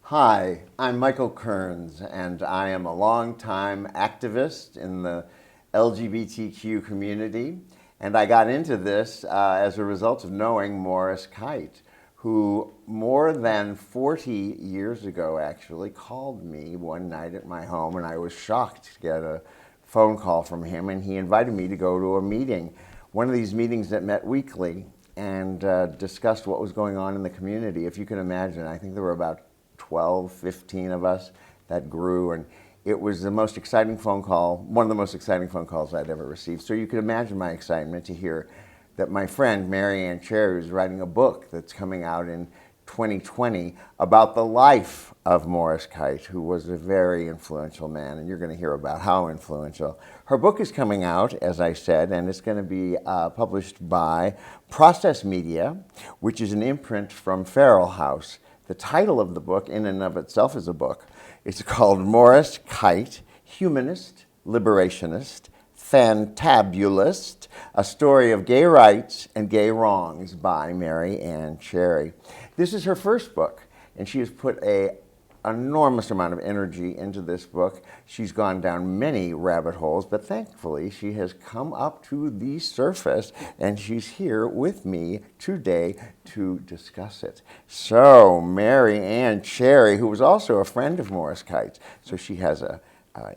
Hi, I'm Michael Kearns, and I am a longtime activist in the LGBTQ community. And I got into this as a result of knowing Morris Kight, who more than 40 years ago actually called me one night at my home, and I was shocked to get a phone call from him, and he invited me to go to a meeting, one of these meetings that met weekly and discussed what was going on in the community. If you can imagine, I think there were about 12, 15 of us that grew, and it was the most exciting phone call, one of the most exciting phone calls I'd ever received. So you can imagine my excitement to hear that my friend Mary Ann Cherry is writing a book that's coming out in 2020 about the life of Morris Kight, who was a very influential man, and you're going to hear about how influential. Her book is coming out, as I said, and it's going to be published by Process Media, which is an imprint from Farrell House. The title of the book, in and of itself, is a book. It's called Morris Kight, Humanist, Liberationist, Fantabulist, A Story of Gay Rights and Gay Wrongs by Mary Ann Cherry. This is her first book, and she has put an enormous amount of energy into this book. She's gone down many rabbit holes, but thankfully she has come up to the surface, and she's here with me today to discuss it. So, Mary Ann Cherry, who was also a friend of Morris Kite's, so she has a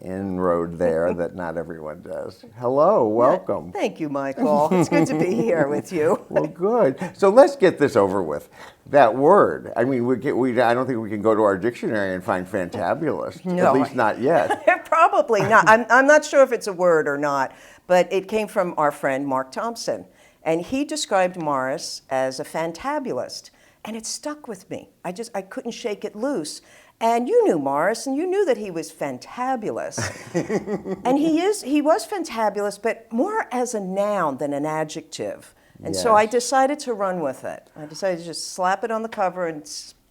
inroad there that not everyone does. Hello, welcome. Thank you, Michael. It's good to be here with you. Well, good. So let's get this over with. That word, I mean, I don't think we can go to our dictionary and find fantabulist, No. at least not yet. Probably not. I'm not sure if it's a word or not, but it came from our friend Mark Thompson. And he described Morris as a fantabulist. And it stuck with me. I couldn't shake it loose. And you knew Morris, and you knew that he was fantabulous. And he was fantabulous, but more as a noun than an adjective. And so I decided to run with it. I decided to just slap it on the cover and...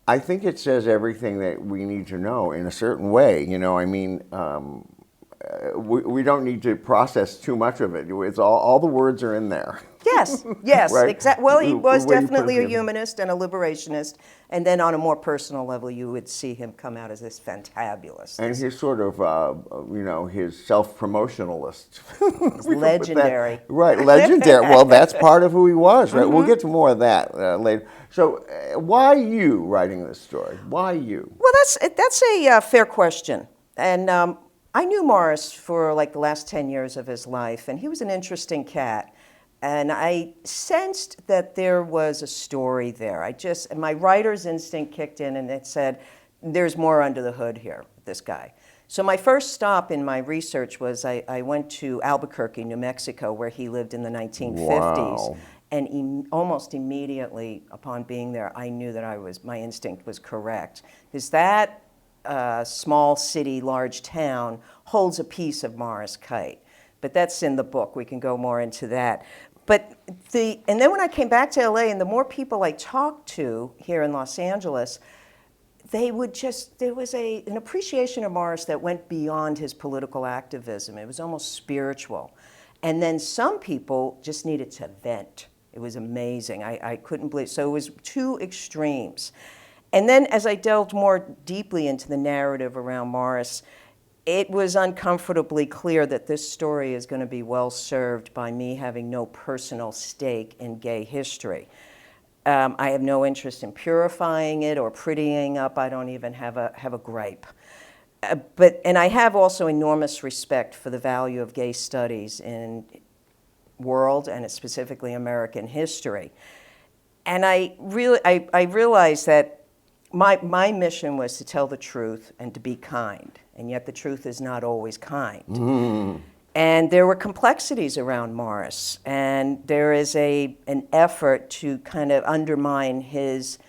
I think it says everything that we need to know in a certain way. You know, I mean, we don't need to process too much of it. It's all the words are in there. Yes, Right? exactly. Well, he was Where you put definitely a him. humanist and a liberationist, and then on a more personal level, you would see him come out as this fantabulist. And his sort of, his self-promotionalist. Legendary. Right, legendary. Well, that's part of who he was, right? We'll get to more of that later. So why you writing this story? Why you? Well, that's a fair question. And I knew Morris for like the last 10 years of his life, and he was an interesting cat. And I sensed that there was a story there. And my writer's instinct kicked in and it said, there's more under the hood here with this guy. So my first stop in my research was I went to Albuquerque, New Mexico, where he lived in the 1950s. Wow. And almost immediately upon being there, I knew that my instinct was correct. Because that small city, large town holds a piece of Morris Kight. But that's in the book. We can go more into that. And then when I came back to LA, and the more people I talked to here in Los Angeles, there was an appreciation of Morris that went beyond his political activism. It was almost spiritual. And then some people just needed to vent. It was amazing. I couldn't believe. So it was two extremes. And then as I delved more deeply into the narrative around Morris, it was uncomfortably clear that this story is going to be well served by me having no personal stake in gay history. I have no interest in purifying it or prettying up. I don't even have a gripe. And I have also enormous respect for the value of gay studies in world and specifically American history. And I realized that my mission was to tell the truth and to be kind. And yet the truth is not always kind. Mm. And there were complexities around Morris. And there is an effort to kind of undermine his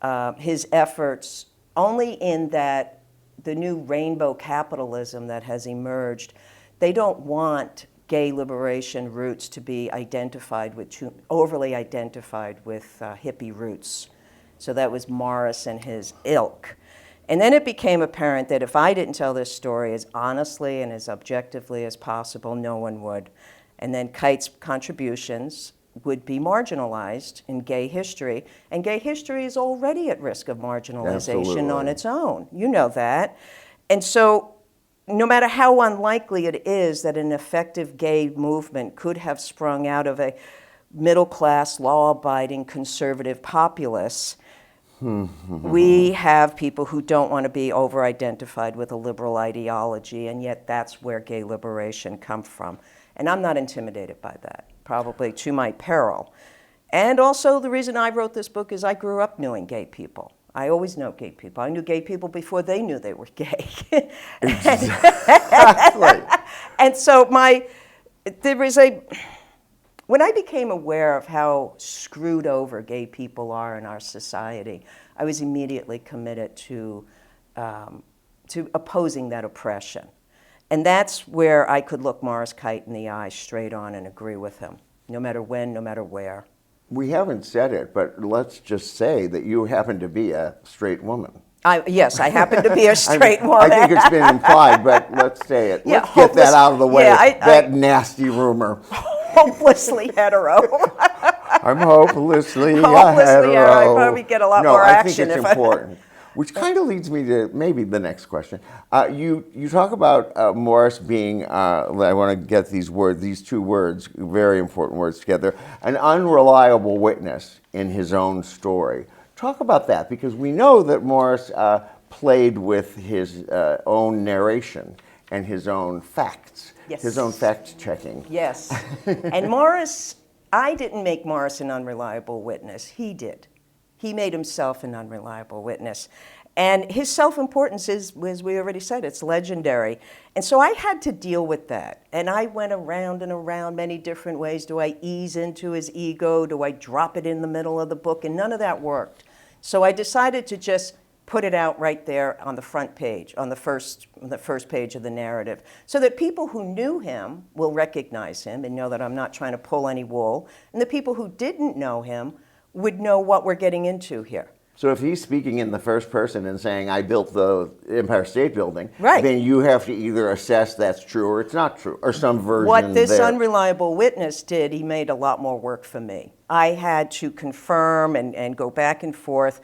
efforts only in that the new rainbow capitalism that has emerged, they don't want gay liberation roots to be overly identified with hippie roots. So that was Morris and his ilk. And then it became apparent that if I didn't tell this story as honestly and as objectively as possible, no one would. And then Kite's contributions would be marginalized in gay history. And gay history is already at risk of marginalization on Absolutely. its own. You know that. And so no matter how unlikely it is that an effective gay movement could have sprung out of a middle-class, law-abiding, conservative populace, we have people who don't want to be over-identified with a liberal ideology, and yet that's where gay liberation comes from. And I'm not intimidated by that, probably to my peril. And also the reason I wrote this book is I grew up knowing gay people. I always know gay people. I knew gay people before they knew they were gay. Exactly. And so when I became aware of how screwed over gay people are in our society, I was immediately committed to opposing that oppression. And that's where I could look Morris Kight in the eye straight on and agree with him, no matter when, no matter where. We haven't said it, but let's just say that you happen to be a straight woman. Yes, I happen to be a straight woman. I think it's been implied, but let's say it. Yeah, Let's get that out of the way, yeah, that nasty rumor. Hopelessly hetero. I'm hopelessly Hopelessly hetero. hetero. I'd probably get a lot more action I think it's important. Which kind of leads me to maybe the next question. You talk about Morris being, I want to get these two words, very important words together, an unreliable witness in his own story. Talk about that, because we know that Morris played with his own narration and his own facts, Yes. his own fact-checking. Yes. And Morris, I didn't make Morris an unreliable witness. He did. He made himself an unreliable witness. And his self-importance is, as we already said, it's legendary. And so I had to deal with that. And I went around and around many different ways. Do I ease into his ego? Do I drop it in the middle of the book? And none of that worked. So I decided to just put it out right there on the front page, on the first page of the narrative, so that people who knew him will recognize him and know that I'm not trying to pull any wool. And the people who didn't know him would know what we're getting into here. So if he's speaking in the first person and saying, I built the Empire State Building, right, then you have to either assess that's true or it's not true, or some version What this there. unreliable witness did, he made a lot more work for me. I had to confirm and go back and forth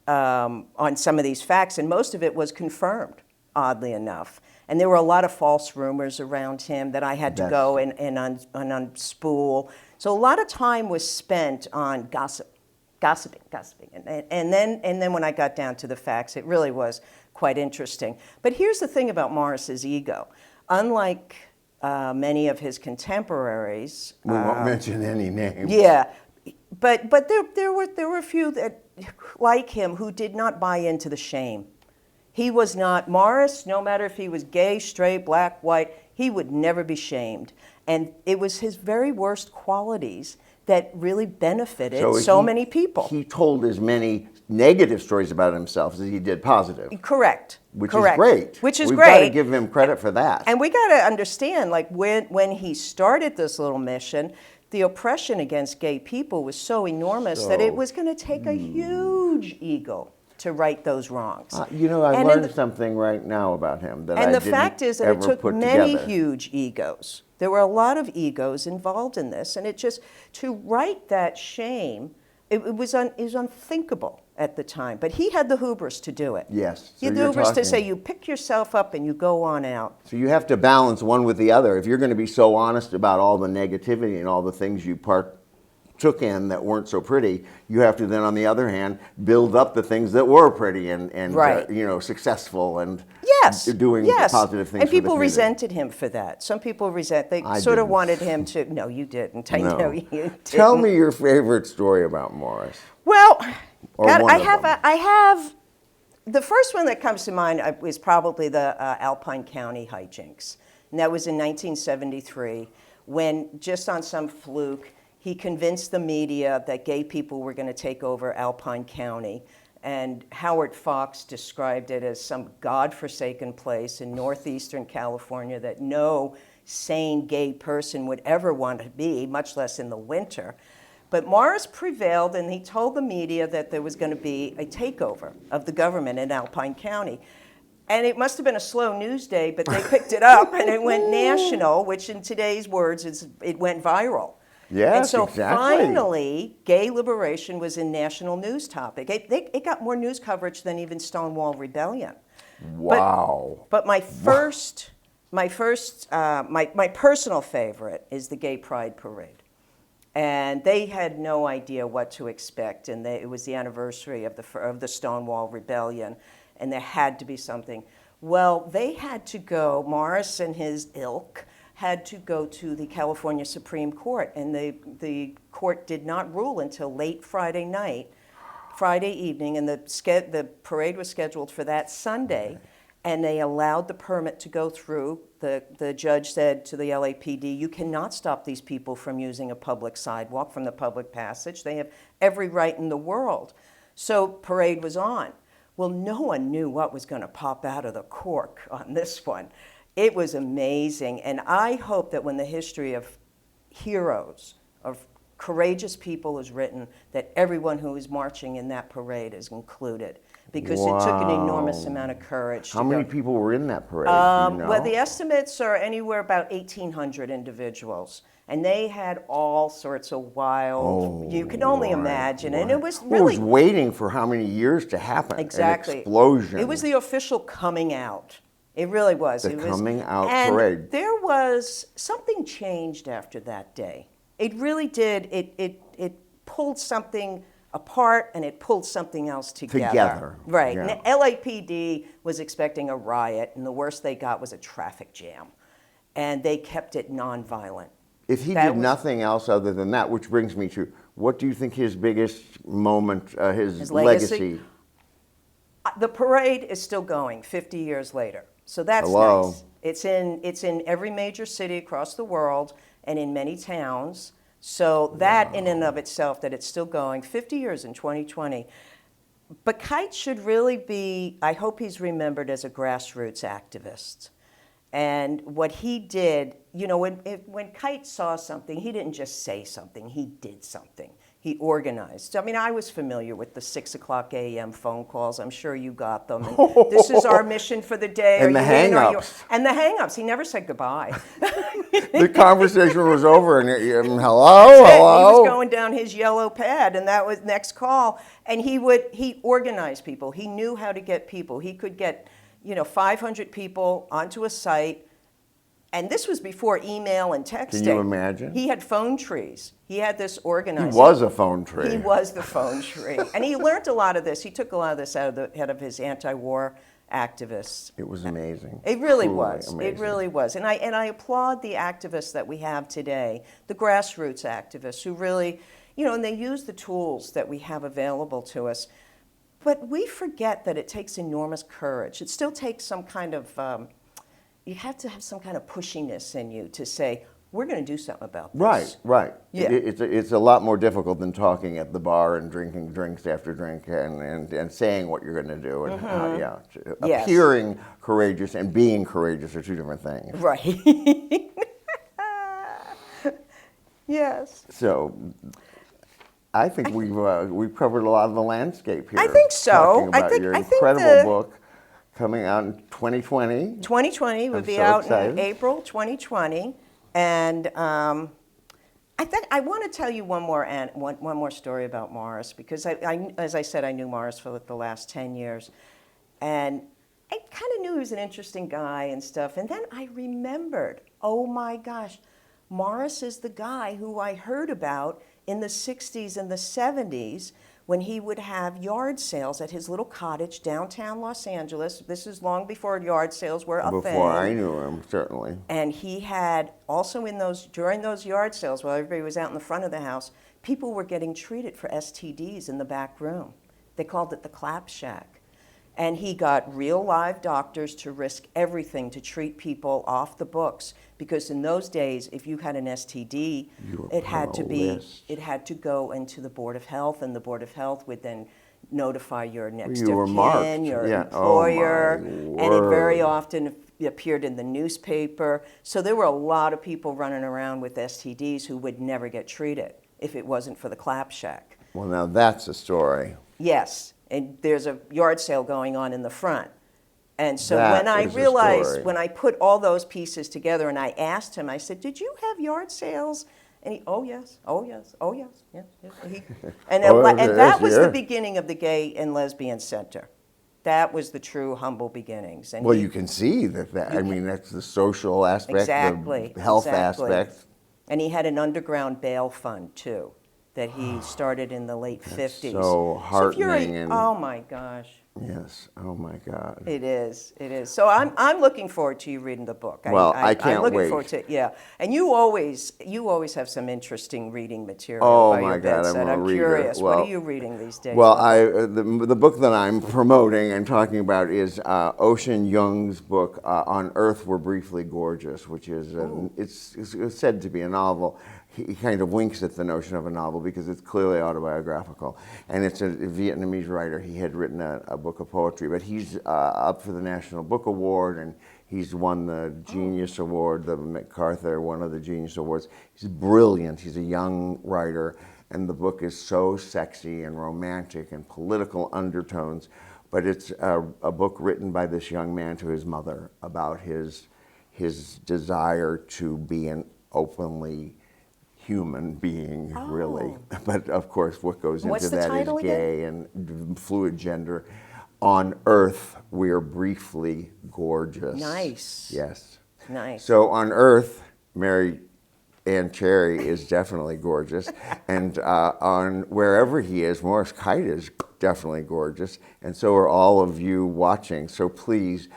on some of these facts, and most of it was confirmed, oddly enough. And there were a lot of false rumors around him that I had to go and unspool. So a lot of time was spent on gossiping. And then when I got down to the facts, it really was quite interesting. But here's the thing about Morris's ego. Unlike many of his contemporaries, we won't mention any names. Yeah, but there were a few that, like him, who did not buy into the shame. He was not, Morris, no matter if he was gay, straight, black, white, he would never be shamed. And it was his very worst qualities that really benefited so many people. He told as many negative stories about himself as he did positive. Correct. Which Correct. is great. Which is We've great. got to give him credit for that. And we got to understand, like when he started this little mission, the oppression against gay people was so enormous that it was going to take a huge ego to right those wrongs. I learned something right now about him that I didn't And the fact is that it took many huge egos. There were a lot of egos involved in this, and to right that shame, it was unthinkable at the time. But he had the hubris to do it. Yes. He had the hubris to say, you pick yourself up and you go on out. So you have to balance one with the other. If you're going to be so honest about all the negativity and all the things you partook in that weren't so pretty, you have to then, on the other hand, build up the things that were pretty and right. Successful and doing positive things. And people for the resented him for that. Some people they sort of wanted him to. No, you didn't. I know you didn't. Tell me your favorite story about Morris. Well, God, I have. The first one that comes to mind is probably the Alpine County hijinks, and that was in 1973, when just on some fluke, he convinced the media that gay people were going to take over Alpine County. And Howard Fox described it as some godforsaken place in northeastern California that no sane gay person would ever want to be, much less in the winter. But Morris prevailed, and he told the media that there was going to be a takeover of the government in Alpine County. And it must have been a slow news day, but they picked it up, and it went national, which in today's words, it went viral. Yes, And so exactly. finally, gay liberation was a national news topic. It got more news coverage than even Stonewall Rebellion. Wow. But my personal favorite is the Gay Pride Parade. And they had no idea what to expect. And it was the anniversary of the Stonewall Rebellion. And there had to be something. Well, they had to go, Morris and his ilk had to go to the California Supreme Court. And the court did not rule until late Friday night, Friday evening. And the parade was scheduled for that Sunday. And they allowed the permit to go through. The judge said to the LAPD, you cannot stop these people from using a public sidewalk, from the public passage. They have every right in the world. So parade was on. Well, no one knew what was going to pop out of the cork on this one. It was amazing. And I hope that when the history of heroes, of courageous people is written, that everyone who is marching in that parade is included. Because it took an enormous amount of courage. How many people were in that parade? Do you know? Well, the estimates are anywhere about 1,800 individuals. And they had all sorts of wild, you can only imagine. And it was really... It was waiting for how many years to happen? Exactly. An explosion. It was the official coming out. It really was. The coming out and parade. There was... Something changed after that day. It really did. It pulled something apart and it pulled something else together. Right. Yeah. And LAPD was expecting a riot, and the worst they got was a traffic jam. And they kept it nonviolent. If he did nothing else other than that, which brings me to, what do you think his biggest moment, his legacy? The parade is still going 50 years later. So that's Hello. nice. It's in every major city across the world and in many towns. So that in and of itself, that it's still going 50 years in 2020. But Kite should really be, I hope he's remembered as a grassroots activist. And what he did, you know, when Kite saw something, he didn't just say something, he did something. He organized. I mean, I was familiar with the 6 o'clock a.m. phone calls. I'm sure you got them. And this is our mission for the day. And the hang-ups. And the hang-ups. He never said goodbye. The conversation was over, and hello, He hello. was going down his yellow pad, and that was next call. And he organized people. He knew how to get people. He could get, 500 people onto a site. And this was before email and texting. Can you imagine? He had phone trees. He had this organized. He was a phone tree. He was the phone tree. And he learned a lot of this. He took a lot of this out of the head of his anti-war activists. It was amazing. It really Truly was. amazing. It really was. And I applaud the activists that we have today, the grassroots activists who really, and they use the tools that we have available to us. But we forget that it takes enormous courage. It still takes some kind of... you have to have some kind of pushiness in you to say, we're going to do something about this. Right. Yeah. It's a lot more difficult than talking at the bar and drinking drinks after drink and saying what you're going to do. And Yes. appearing courageous and being courageous are two different things. Right. Yes. So I think we've covered a lot of the landscape here. I think so. Talking about I think your the- incredible book coming out in 2020. 2020 would I'm be so out excited. in April 2020. And I think I want to tell you one more story about Morris, because as I said, I knew Morris for the last 10 years. And I kind of knew he was an interesting guy and stuff. And then I remembered, oh my gosh, Morris is the guy who I heard about in the 60s and the 70s when he would have yard sales at his little cottage downtown Los Angeles. This is long before yard sales were a thing. Before I knew him, certainly. And he had also during those yard sales, while everybody was out in the front of the house, people were getting treated for STDs in the back room. They called it the clap shack. And he got real live doctors to risk everything to treat people off the books, because in those days, if you had an STD, it had to go into the Board of Health, and the Board of Health would then notify your next of kin, your employer, and it very often appeared in the newspaper. So there were a lot of people running around with STDs who would never get treated if it wasn't for the clap shack. Well, now that's a story. Yes, and there's a yard sale going on in the front. And so That when I is a realized, story. when I put all those pieces together and I asked him, I said, did you have yard sales And he, oh yes, oh yes, oh yes, yes, yes. And yes, that was the yeah. beginning of the Gay and Lesbian Center. That was the true humble beginnings. And Well, he, you can see that. I can- mean, that's the social aspect, exactly, the health exactly. aspect. And he had an underground bail fund too, that he started in the late '50s. So So if you're heartening oh my gosh. yes. Oh my God. It is. It is. So I'm looking forward to you reading the book. Well, I I'm can't looking wait. forward to it. Yeah. And you always have some interesting reading material Oh by my your God, I'm bedside. a I'm reader. curious. What Well, are you reading these days? Well, Michael? the book that I'm promoting and talking about is Ocean Young's book, On Earth We're Briefly Gorgeous, which is, it's said to be a novel. He kind of winks at the notion of a novel because it's clearly autobiographical. And it's a Vietnamese writer. He had written a book of poetry, but he's up for the National Book Award, and he's won the Genius Award, the MacArthur, one of the Genius Awards. He's brilliant. He's a young writer. And the book is so sexy and romantic and political undertones, but it's a book written by this young man to his mother about his desire to be an openly human being, really. But of course, what goes What's into the that title is again? gay and fluid gender. On Earth, we are briefly gorgeous. Nice. Yes. Nice. So on Earth, Mary Ann Cherry is definitely gorgeous, and on wherever he is, Morris Kight is definitely gorgeous, and so are all of you watching. So please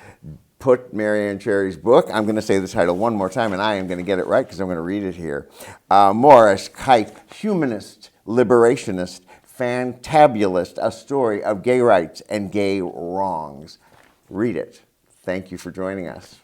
put Mary Ann Cherry's book. I'm going to say the title one more time, and I am going to get it right because I'm going to read it here. Morris Kight, Humanist, Liberationist, Fantabulist, a story of gay rights and gay wrongs. Read it. Thank you for joining us.